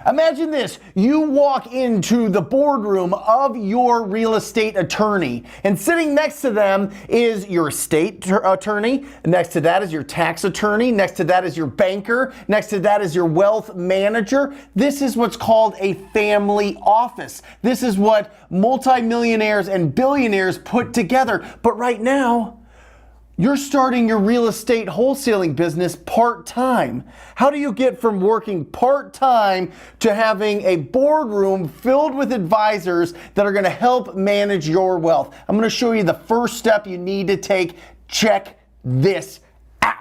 Imagine this, you walk into the boardroom of your real estate attorney, and sitting next to them is your estate attorney, next to that is your tax attorney, next to that is your banker, next to that is your wealth manager. This is what's called a family office. This is what multimillionaires and billionaires put together. But right now, you're starting your real estate wholesaling business part-time. How do you get from working part-time to having a boardroom filled with advisors that are going to help manage your wealth? I'm going to show you the first step you need to take. Check this out.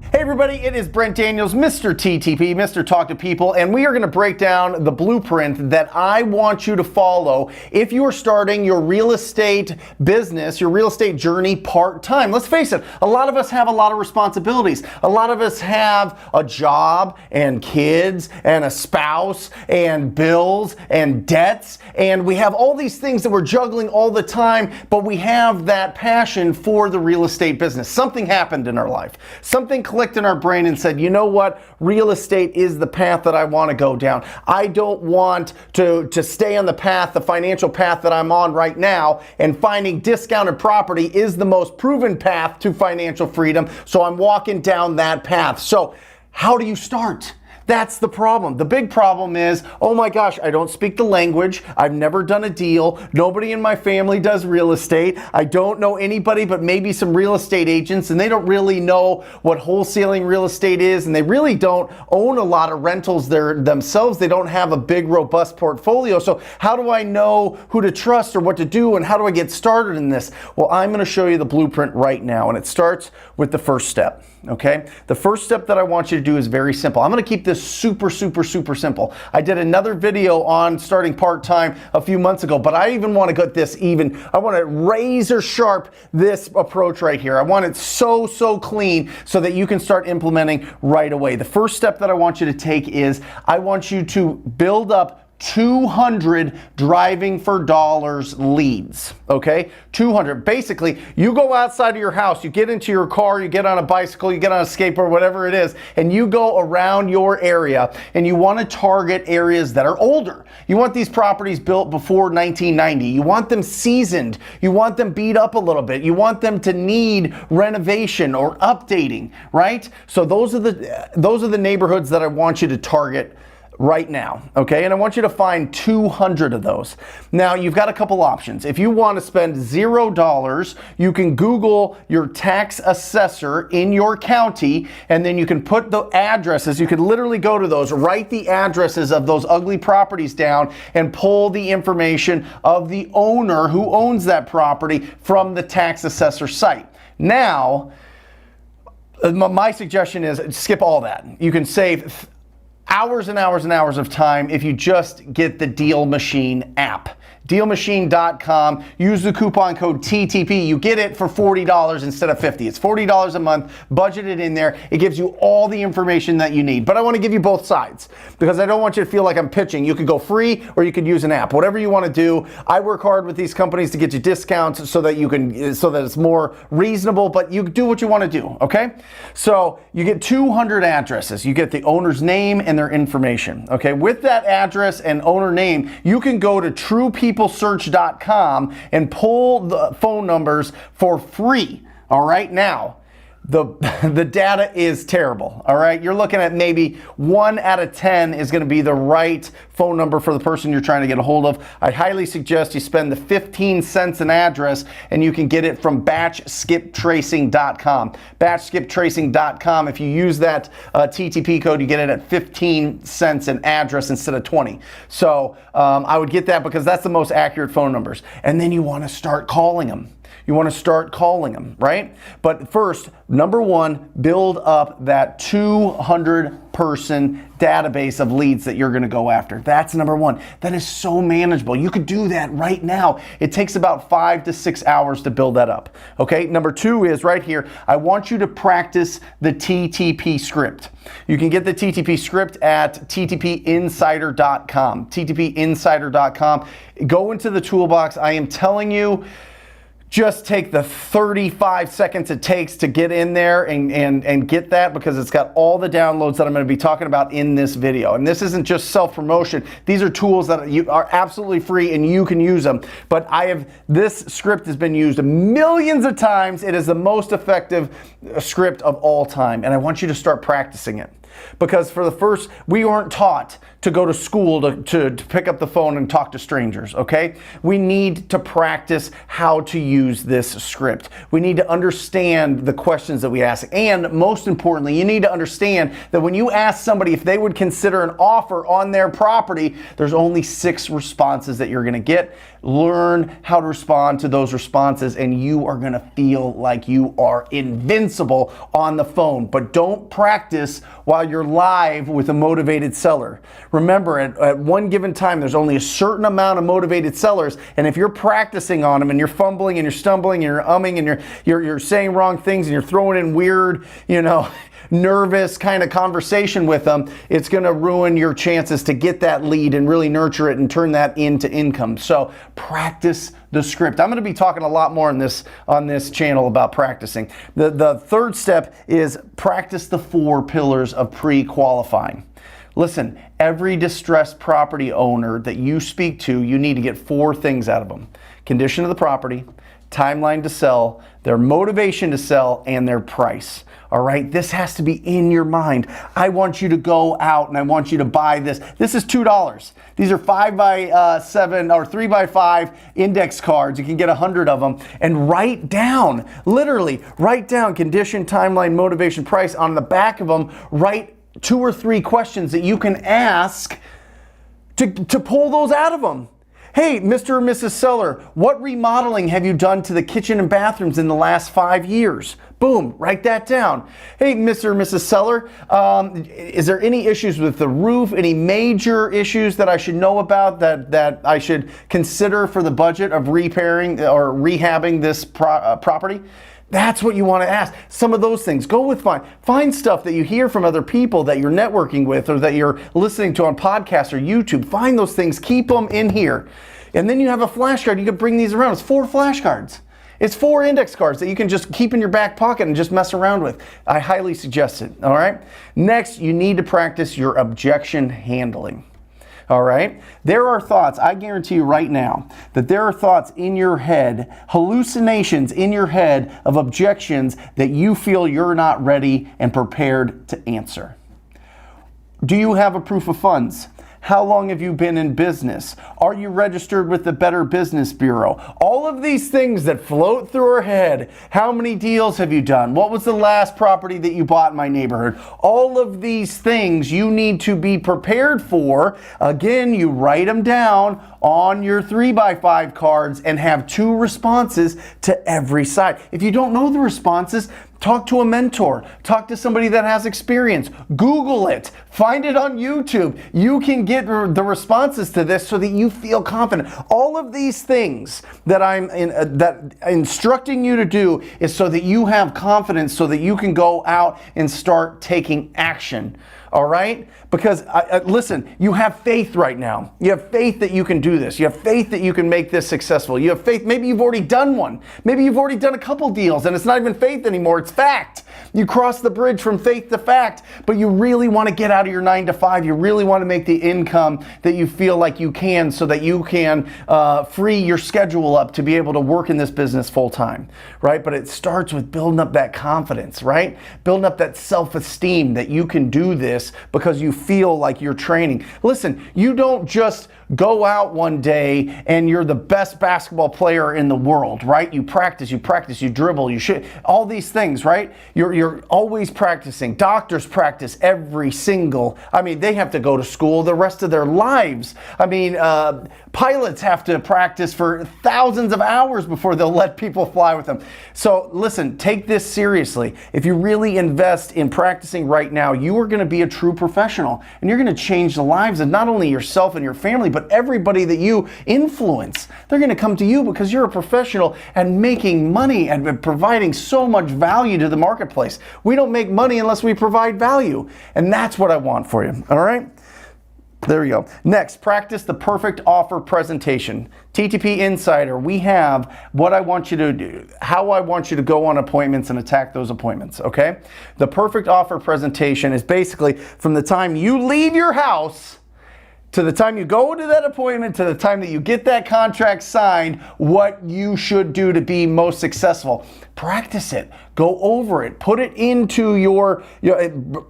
Hey everybody, it is Brent Daniels, Mr. TTP, Mr. Talk to People, and we are going to break down the blueprint that I want you to follow if you are starting your real estate business, your real estate journey part-time. Let's face it, a lot of us have a lot of responsibilities. A lot of us have a job and kids and a spouse and bills and debts, and we have all these things that we're juggling all the time, but we have that passion for the real estate business. Something happened in our life. Something clicked in our brain and said, you know what, real estate is the path that I want to go down. I don't want to stay on the path, the financial path that I'm on right now, and finding discounted property is the most proven path to financial freedom, so I'm walking down that path. So how do you start? That's the problem. The big problem is, oh my gosh, I don't speak the language. I've never done a deal. Nobody in my family does real estate. I don't know anybody but maybe some real estate agents, and they don't really know what wholesaling real estate is, and they really don't own a lot of rentals themselves. They don't have a big, robust portfolio. So how do I know who to trust or what to do, and how do I get started in this? Well, I'm going to show you the blueprint right now, and it starts with the first step. Okay, the first step that I want you to do is very simple. I'm going to keep this super simple. I did another video on starting part-time a few months ago, but I even want to get this I want to razor sharp this approach right here. I want it so clean so that you can start implementing right away. The first step that I want you to take is I want you to build up 200 driving for dollars leads, okay? 200. Basically, you go outside of your house, you get into your car, you get on a bicycle, you get on a skateboard, whatever it is, and you go around your area, and you want to target areas that are older. You want these properties built before 1990. You want them seasoned. You want them beat up a little bit. You want them to need renovation or updating, right? So those are the neighborhoods that I want you to target right now, okay? And I want you to find 200 of those. Now, you've got a couple options. If you want to spend $0, you can Google your tax assessor in your county, and then you can put the addresses. You could literally go to those, write the addresses of those ugly properties down, and pull the information of the owner who owns that property from the tax assessor site. Now, my suggestion is skip all that. You can save hours and hours and hours of time if you just get the Deal Machine app. DealMachine.com. Use the coupon code TTP. You get it for $40 instead of $50. It's $40 a month. Budget it in there. It gives you all the information that you need. But I want to give you both sides because I don't want you to feel like I'm pitching. You could go free or you could use an app. Whatever you want to do. I work hard with these companies to get you discounts so that it's more reasonable, but you do what you want to do, okay? So you get 200 addresses. You get the owner's name and their information, okay? With that address and owner name, you can go to TruePeopleSearch.com and pull the phone numbers for free. All right, now the data is terrible. All right, you're looking at maybe 1 out of 10 is going to be the right phone number for the person you're trying to get a hold of. I highly suggest you spend the 15 cents an address, and you can get it from batchskiptracing.com. Batchskiptracing.com. If you use that TTP code, you get it at 15 cents an address instead of 20. So I would get that because that's the most accurate phone numbers. And then you want to start calling them. You want to start calling them, right? But first, number one, build up that 200-person database of leads that you're going to go after. That's number one. That is so manageable. You could do that right now. It takes about 5 to 6 hours to build that up. Okay, number two is right here. I want you to practice the TTP script. You can get the TTP script at ttpinsider.com. ttpinsider.com. Go into the toolbox. I am telling you, just take the 35 seconds it takes to get in there and get that, because it's got all the downloads that I'm going to be talking about in this video. And this isn't just self-promotion. These are tools that are absolutely free and you can use them. But this script has been used millions of times. It is the most effective script of all time. And I want you to start practicing it. Because we weren't taught to go to school to pick up the phone and talk to strangers, okay? We need to practice how to use this script. We need to understand the questions that we ask. And most importantly, you need to understand that when you ask somebody if they would consider an offer on their property, there's only 6 responses that you're gonna get. Learn how to respond to those responses and you are gonna feel like you are invincible on the phone. But don't practice while you're live with a motivated seller. Remember, at one given time, there's only a certain amount of motivated sellers, and if you're practicing on them and you're fumbling and you're stumbling and you're umming and you're saying wrong things and you're throwing in weird, nervous kind of conversation with them, it's going to ruin your chances to get that lead and really nurture it and turn that into income. So practice the script. I'm going to be talking a lot more on this channel about practicing. The third step is practice the 4 pillars of pre-qualifying. Listen, every distressed property owner that you speak to, you need to get 4 things out of them: condition of the property, timeline to sell, their motivation to sell, and their price. All right, this has to be in your mind. I want you to go out and I want you to buy this. This is $2. These are 5x7 or 3x5 index cards. You can get 100 of them, and literally write down condition, timeline, motivation, price. On the back of them, write 2 or 3 questions that you can ask to pull those out of them. Hey, Mr. or Mrs. Seller, what remodeling have you done to the kitchen and bathrooms in the last 5 years? Boom, write that down. Hey, Mr. or Mrs. Seller, is there any issues with the roof? Any major issues that I should know about that I should consider for the budget of repairing or rehabbing this property? That's what you want to ask. Some of those things. Go with find stuff that you hear from other people that you're networking with or that you're listening to on podcasts or YouTube. Find those things. Keep them in here. And then you have a flashcard. You can bring these around. It's 4 flashcards. It's 4 index cards that you can just keep in your back pocket and just mess around with. I highly suggest it. All right. Next, you need to practice your objection handling. All right. There are thoughts, I guarantee you right now, that there are thoughts in your head, hallucinations in your head of objections that you feel you're not ready and prepared to answer. Do you have a proof of funds? How long have you been in business? Are you registered with the Better Business Bureau? All of these things that float through our head. How many deals have you done? What was the last property that you bought in my neighborhood? All of these things you need to be prepared for. Again, you write them down on your 3x5 cards and have 2 responses to every side. If you don't know the responses, talk to a mentor. Talk to somebody that has experience. Google it. Find it on YouTube. You can get the responses to this so that you feel confident. All of these things that I'm instructing you to do is so that you have confidence, so that you can go out and start taking action. All right? Because listen, you have faith right now. You have faith that you can do this. You have faith that you can make this successful. You have faith. Maybe you've already done one. Maybe you've already done a couple deals and it's not even faith anymore. It's fact. You cross the bridge from faith to fact, but you really want to get out of your 9 to 5. You really want to make the income that you feel like you can, so that you can free your schedule up to be able to work in this business full time, right? But it starts with building up that confidence, right? Building up that self-esteem that you can do this because you feel like you're training. Listen, you don't just go out one day and you're the best basketball player in the world, right? You practice, you dribble, you shoot, all these things, right? You're always practicing. Doctors practice every single, they have to go to school the rest of their lives. Pilots have to practice for thousands of hours before they'll let people fly with them. So listen, take this seriously. If you really invest in practicing right now, you are going to be a true professional, and you're going to change the lives of not only yourself and your family, but everybody that you influence. They're going to come to you because you're a professional and making money and providing so much value to the marketplace. We don't make money unless we provide value, and that's what I want for you. All right? There we go. Next, practice the perfect offer presentation. TTP Insider, we have what I want you to do, how I want you to go on appointments and attack those appointments, okay? The perfect offer presentation is basically from the time you leave your house to the time you go to that appointment, to the time that you get that contract signed, what you should do to be most successful. Practice it, go over it, put it into your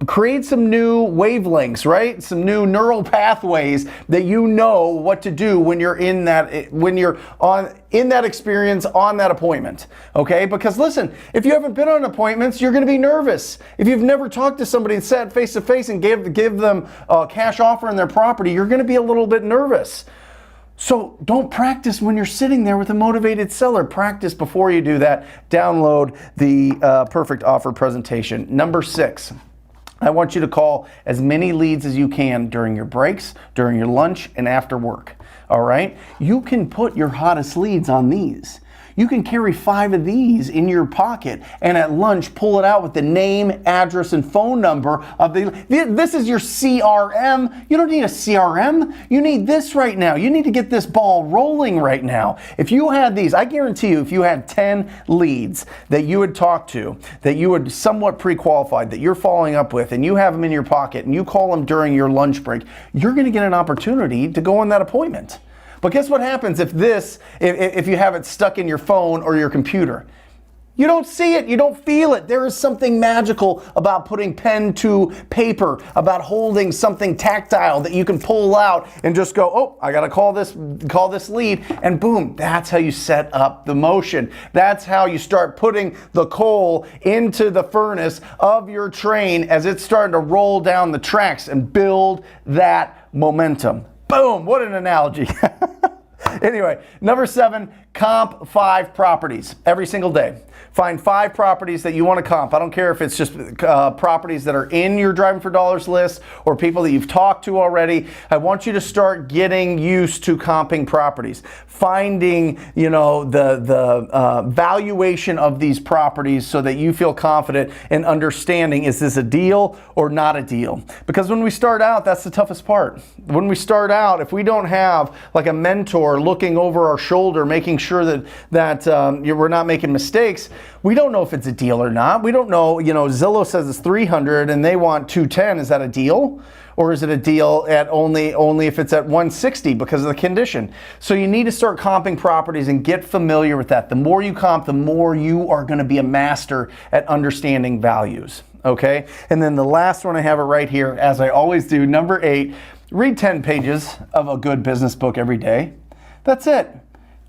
create some new wavelengths, right? Some new neural pathways that you know what to do when you're in that, in that experience, on that appointment, okay? Because listen, if you haven't been on appointments, you're gonna be nervous. If you've never talked to somebody and sat face to face and give them a cash offer on their property, you're gonna be a little bit nervous. So don't practice when you're sitting there with a motivated seller. Practice before you do that. Download the perfect offer presentation. Number 6. I want you to call as many leads as you can during your breaks, during your lunch, and after work. All right? You can put your hottest leads on these. You can carry 5 of these in your pocket and at lunch pull it out with the name, address, and phone number of this is your CRM. You don't need a CRM. You need this right now. You need to get this ball rolling right now. If you had these, I guarantee you, if you had 10 leads that you would talk to, that you would somewhat pre-qualified, that you're following up with, and you have them in your pocket, and you call them during your lunch break, you're going to get an opportunity to go on that appointment. But guess what happens if you have it stuck in your phone or your computer? You don't see it, you don't feel it. There is something magical about putting pen to paper, about holding something tactile that you can pull out and just go, oh, I gotta call this lead, and boom, that's how you set up the motion. That's how you start putting the coal into the furnace of your train as it's starting to roll down the tracks and build that momentum. Boom, what an analogy. Anyway, number 7, comp 5 properties every single day. Find 5 properties that you want to comp. I don't care if it's just properties that are in your Driving for Dollars list or people that you've talked to already. I want you to start getting used to comping properties. Finding, the valuation of these properties so that you feel confident in understanding, is this a deal or not a deal? Because when we start out, that's the toughest part. When we start out, if we don't have like a mentor looking over our shoulder, making sure that we're not making mistakes, we don't know if it's a deal or not. We don't know, Zillow says it's 300 and they want 210. Is that a deal? Or is it a deal at only if it's at 160 because of the condition? So you need to start comping properties and get familiar with that. The more you comp, the more you are going to be a master at understanding values. Okay? And then the last one, I have it right here, as I always do, number 8, read 10 pages of a good business book every day. That's it.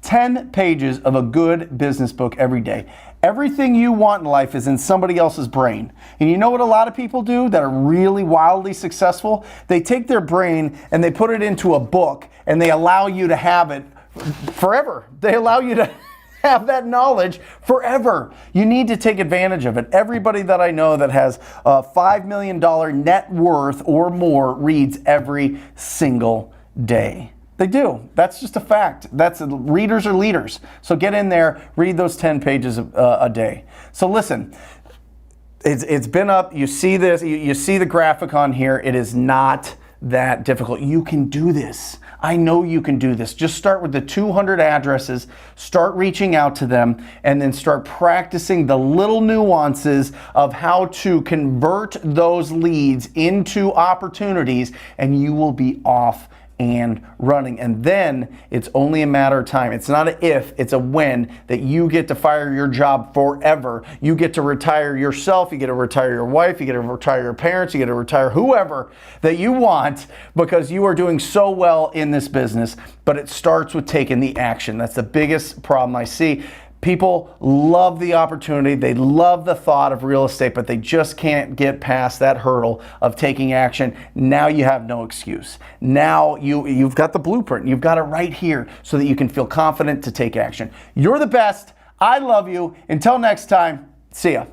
10 pages of a good business book every day. Everything you want in life is in somebody else's brain. And you know what a lot of people do that are really wildly successful? They take their brain and they put it into a book and they allow you to have it forever. They allow you to have that knowledge forever. You need to take advantage of it. Everybody that I know that has a $5 million net worth or more reads every single day. They do. That's just a fact. Readers are leaders. So get in there, read those 10 pages a day. So listen, it's been up. You see this. You see the graphic on here. It is not that difficult. You can do this. I know you can do this. Just start with the 200 addresses, start reaching out to them, and then start practicing the little nuances of how to convert those leads into opportunities, and you will be off and running. And then it's only a matter of time. It's not an if, it's a when that you get to fire your job forever. You get to retire yourself, you get to retire your wife, you get to retire your parents, you get to retire whoever that you want because you are doing so well in this business. But it starts with taking the action. That's the biggest problem I see. People love the opportunity, they love the thought of real estate, but they just can't get past that hurdle of taking action. Now you have no excuse. Now you've got the blueprint, you've got it right here so that you can feel confident to take action. You're the best. I love you. Until next time, see ya.